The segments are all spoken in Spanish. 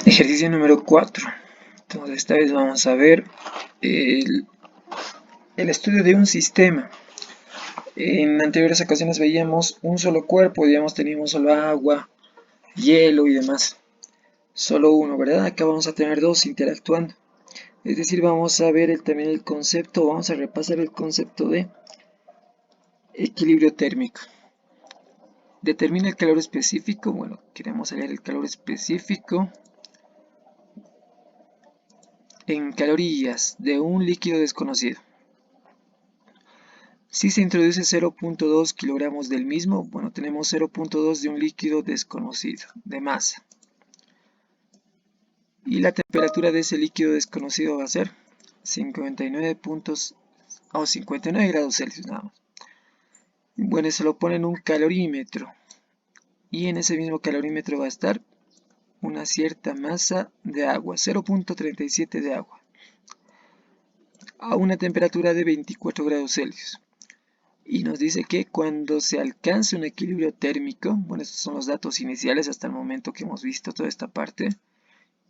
Ejercicio número 4. Entonces esta vez vamos a ver el, el estudio de un sistema. En anteriores ocasiones veíamos un solo cuerpo, digamos teníamos solo agua, hielo y demás. Solo uno, ¿verdad? Acá vamos a tener dos interactuando. Es decir, vamos a ver también el concepto, vamos a repasar el concepto de equilibrio térmico. Determina el calor específico. Bueno, queremos hallar el calor específico en calorías de un líquido desconocido. Si se introduce 0.2 kilogramos del mismo, bueno, tenemos 0.2 de un líquido desconocido, de masa. Y la temperatura de ese líquido desconocido va a ser 59 59 grados Celsius nada más. Bueno, se lo pone en un calorímetro. Y en ese mismo calorímetro va a estar una cierta masa de agua, 0.37 de agua, a una temperatura de 24 grados Celsius. Y nos dice que cuando se alcance un equilibrio térmico, bueno, estos son los datos iniciales hasta el momento que hemos visto toda esta parte,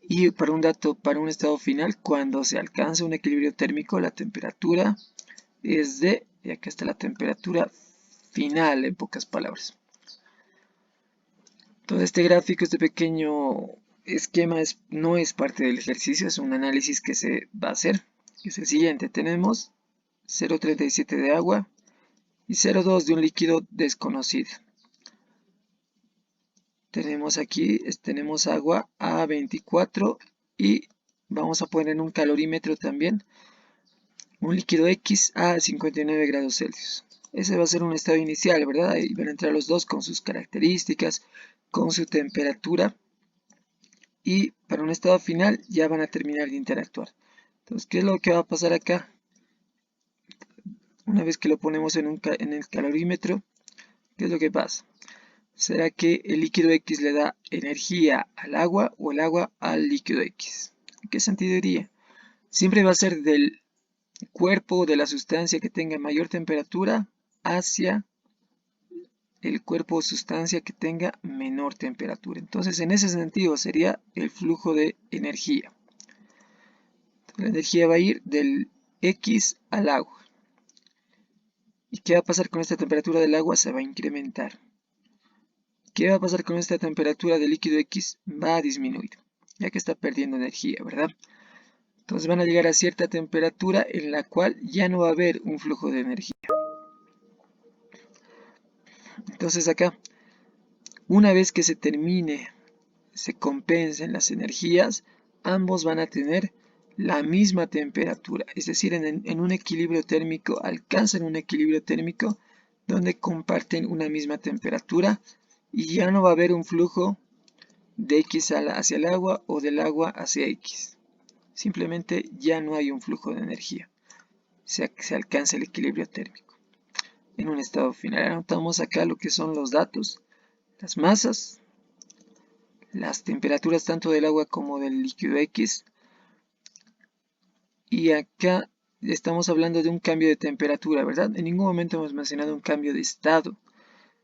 y para un estado final, cuando se alcance un equilibrio térmico, la temperatura es de, y acá está la temperatura final en pocas palabras. Todo este gráfico, este pequeño esquema no es parte del ejercicio, es un análisis que se va a hacer, que es el siguiente. Tenemos 0.37 de agua y 0.2 de un líquido desconocido. Tenemos aquí, tenemos agua a 24 y vamos a poner en un calorímetro también un líquido X a 59 grados Celsius. Ese va a ser un estado inicial, ¿verdad? Ahí van a entrar los dos con sus características, con su temperatura, y para un estado final ya van a terminar de interactuar. Entonces, ¿qué es lo que va a pasar acá? Una vez que lo ponemos en el calorímetro, ¿qué es lo que pasa? ¿Será que el líquido X le da energía al agua o el agua al líquido X? ¿En qué sentido iría? Siempre va a ser del cuerpo de la sustancia que tenga mayor temperatura hacia el cuerpo o sustancia que tenga menor temperatura. Entonces, en ese sentido sería el flujo de energía. La energía va a ir del X al agua. ¿Y qué va a pasar con esta temperatura del agua? Se va a incrementar. ¿Qué va a pasar con esta temperatura del líquido X? Va a disminuir, ya que está perdiendo energía, ¿verdad? Entonces van a llegar a cierta temperatura en la cual ya no va a haber un flujo de energía. Entonces acá, una vez que se termine, se compensen las energías, ambos van a tener la misma temperatura, es decir, en un equilibrio térmico, alcanzan un equilibrio térmico donde comparten una misma temperatura y ya no va a haber un flujo de X hacia el agua o del agua hacia X. Simplemente ya no hay un flujo de energía. Se alcanza el equilibrio térmico. En un estado final anotamos acá lo que son los datos, las masas, las temperaturas tanto del agua como del líquido X. Y acá estamos hablando de un cambio de temperatura, ¿verdad? En ningún momento hemos mencionado un cambio de estado.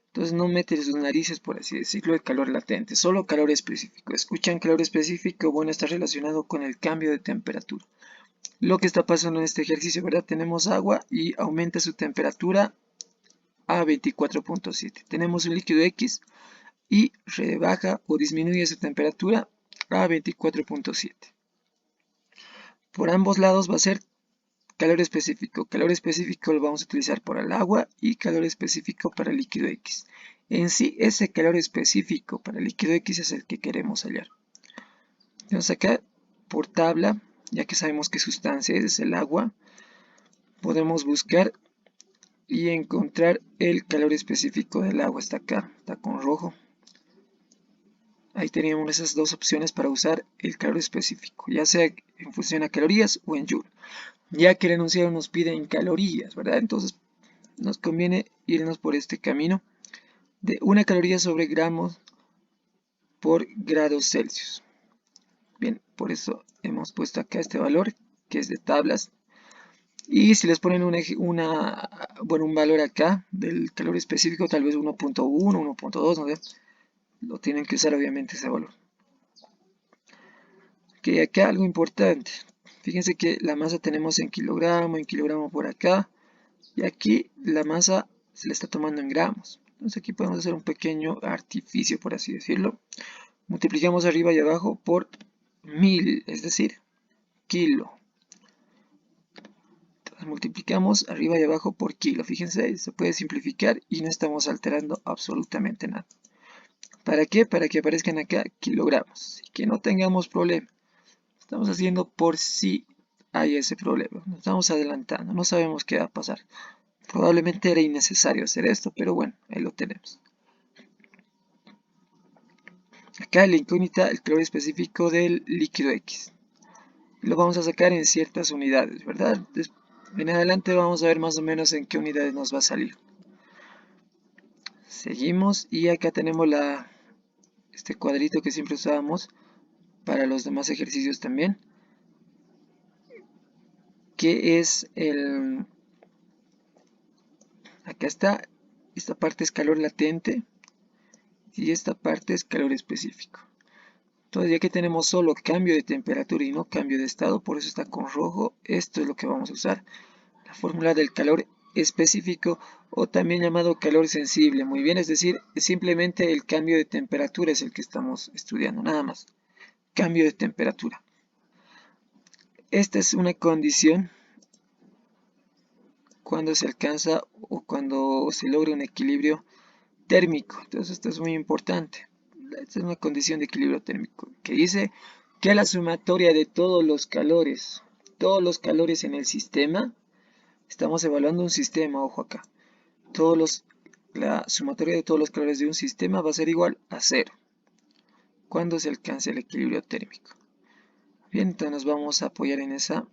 Entonces no metes sus narices, por así decirlo, el calor latente, solo calor específico. Escuchan calor específico, bueno, está relacionado con el cambio de temperatura. Lo que está pasando en este ejercicio, ¿verdad? Tenemos agua y aumenta su temperatura a 24.7. Tenemos un líquido X y rebaja o disminuye su temperatura a 24.7. Por ambos lados va a ser calor específico. Calor específico lo vamos a utilizar para el agua y calor específico para el líquido X. En sí, ese calor específico para el líquido X es el que queremos hallar. Entonces acá, por tabla, ya que sabemos qué sustancia es el agua, podemos buscar y encontrar el calor específico del agua. Está acá, está con rojo. Ahí teníamos esas dos opciones para usar el calor específico, ya sea en función a calorías o en joule. Ya que el enunciado nos pide en calorías, ¿verdad? Entonces nos conviene irnos por este camino de 1 caloría sobre gramos por grados Celsius. Bien, por eso hemos puesto acá este valor que es de tablas. Y si les ponen un valor acá del calor específico, tal vez 1.1, 1.2, no sé, lo tienen que usar obviamente ese valor. Que acá algo importante. Fíjense que la masa tenemos en kilogramo por acá. Y aquí la masa se le está tomando en gramos. Entonces aquí podemos hacer un pequeño artificio, por así decirlo. Multiplicamos arriba y abajo por 1000, es decir, kilo. Entonces multiplicamos arriba y abajo por kilo. Fíjense, se puede simplificar y no estamos alterando absolutamente nada. ¿Para qué? Para que aparezcan acá kilogramos. Y que no tengamos problema. Estamos haciendo por si hay ese problema. Nos estamos adelantando. No sabemos qué va a pasar. Probablemente era innecesario hacer esto, pero bueno, ahí lo tenemos. Acá en la incógnita, el calor específico del líquido X. Lo vamos a sacar en ciertas unidades, ¿verdad? En adelante vamos a ver más o menos en qué unidades nos va a salir. Seguimos y acá tenemos este cuadrito que siempre usábamos para los demás ejercicios también, que es acá está, esta parte es calor latente y esta parte es calor específico. Entonces, ya que tenemos solo cambio de temperatura y no cambio de estado, por eso está con rojo, esto es lo que vamos a usar. La fórmula del calor específico o también llamado calor sensible. Muy bien, es decir, simplemente el cambio de temperatura es el que estamos estudiando, nada más. Cambio de temperatura. Esta es una condición cuando se alcanza o cuando se logra un equilibrio térmico. Entonces, esto es muy importante. Esta es una condición de equilibrio térmico que dice que la sumatoria de todos los calores en el sistema, estamos evaluando un sistema, ojo acá, la sumatoria de todos los calores de un sistema va a ser igual a 0 cuando se alcance el equilibrio térmico. Bien, entonces nos vamos a apoyar en esa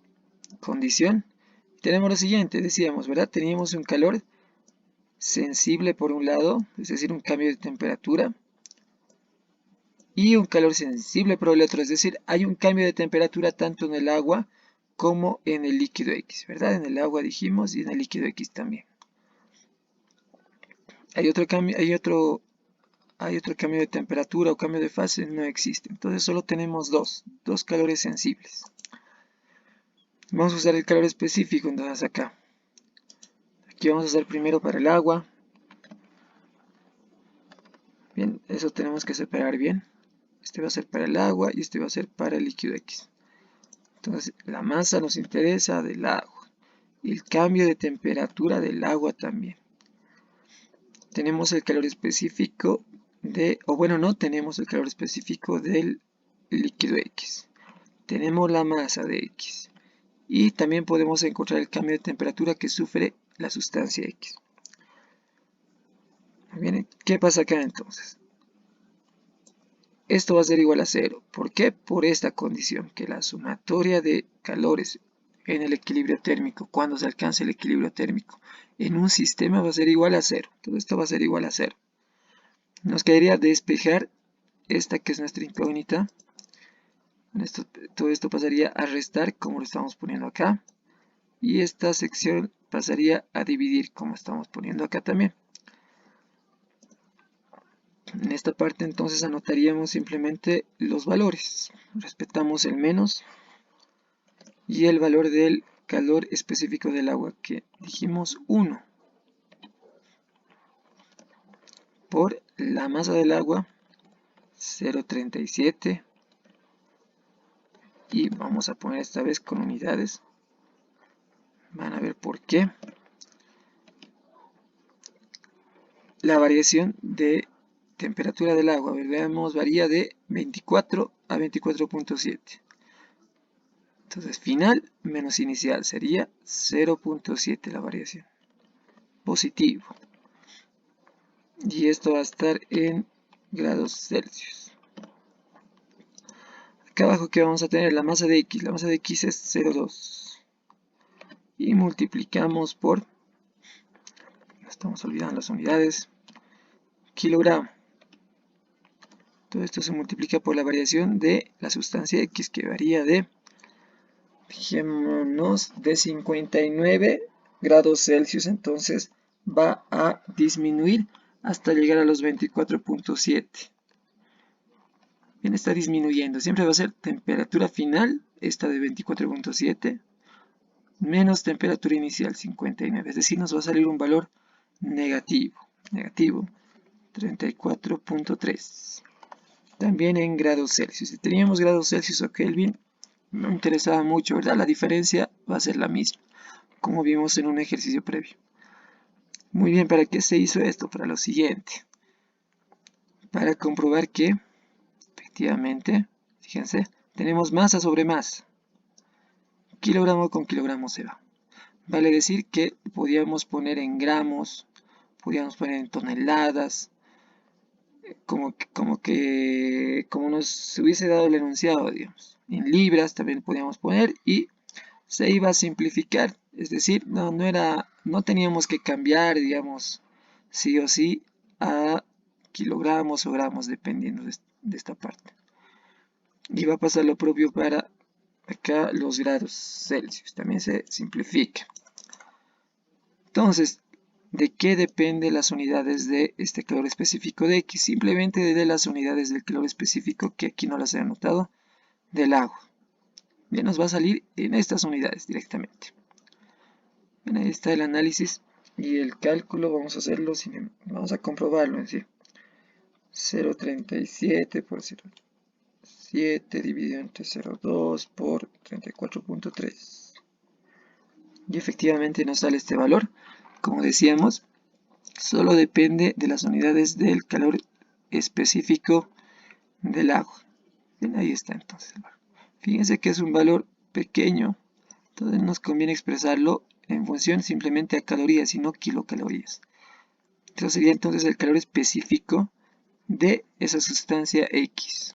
condición. Tenemos lo siguiente, decíamos, ¿verdad? Teníamos un calor sensible por un lado, es decir, un cambio de temperatura, y un calor sensible por el otro, es decir, hay un cambio de temperatura tanto en el agua como en el líquido X, ¿verdad? En el agua dijimos y en el líquido X también. Hay otro cambio de temperatura o cambio de fase, no existe. Entonces solo tenemos dos calores sensibles. Vamos a usar el calor específico, entonces acá. Aquí vamos a hacer primero para el agua. Bien, eso tenemos que separar bien. Este va a ser para el agua y este va a ser para el líquido X. Entonces la masa nos interesa del agua. Y el cambio de temperatura del agua también. Tenemos el calor específico no tenemos el calor específico del líquido X. Tenemos la masa de X. Y también podemos encontrar el cambio de temperatura que sufre la sustancia X. Bien, ¿qué pasa acá entonces? Esto va a ser igual a 0. ¿Por qué? Por esta condición, que la sumatoria de calores en el equilibrio térmico, cuando se alcance el equilibrio térmico, en un sistema va a ser igual a 0. Todo esto va a ser igual a 0. Nos quedaría despejar esta que es nuestra incógnita. Todo esto pasaría a restar, como lo estamos poniendo acá. Y esta sección pasaría a dividir, como estamos poniendo acá también. En esta parte entonces anotaríamos simplemente los valores. Respetamos el menos y el valor del calor específico del agua, que dijimos 1. Por la masa del agua, 0,37. Y vamos a poner esta vez con unidades. Van a ver por qué. La variación de temperatura del agua, veamos, varía de 24 a 24.7. Entonces final menos inicial sería 0.7 la variación. Positivo. Y esto va a estar en grados Celsius. Acá abajo que vamos a tener la masa de X. La masa de X es 0,2. Y multiplicamos por, estamos olvidando las unidades, kilogramo. Todo esto se multiplica por la variación de la sustancia X, que varía de, fijémonos, de 59 grados Celsius. Entonces va a disminuir hasta llegar a los 24.7. Bien, está disminuyendo. Siempre va a ser temperatura final, esta de 24.7, menos temperatura inicial, 59. Es decir, nos va a salir un valor negativo. Negativo 34.3. También en grados Celsius. Si teníamos grados Celsius o Kelvin, no me interesaba mucho, ¿verdad? La diferencia va a ser la misma, como vimos en un ejercicio previo. Muy bien, ¿para qué se hizo esto? Para lo siguiente. Para comprobar que, efectivamente, fíjense, tenemos masa sobre masa. Kilogramo con kilogramo se va. Vale decir que podíamos poner en gramos, podíamos poner en toneladas, como nos hubiese dado el enunciado, digamos. En libras también podíamos poner y se iba a simplificar, es decir, no teníamos que cambiar, digamos, sí o sí a kilogramos o gramos, dependiendo de esta parte. Y va a pasar lo propio para acá los grados Celsius, también se simplifica. Entonces, ¿de qué depende las unidades de este calor específico de X? Simplemente de las unidades del calor específico, que aquí no las he anotado, del agua. Bien, nos va a salir en estas unidades directamente. Bien, ahí está el análisis y el cálculo. Vamos a hacerlo, vamos a comprobarlo en sí. 0.37 por 0.7 dividido entre 0.2 por 34.3. Y efectivamente nos sale este valor. Como decíamos, solo depende de las unidades del calor específico del agua. Bien, ahí está entonces el valor. Fíjense que es un valor pequeño, entonces nos conviene expresarlo en función simplemente a calorías y no kilocalorías. Eso sería entonces el calor específico de esa sustancia X.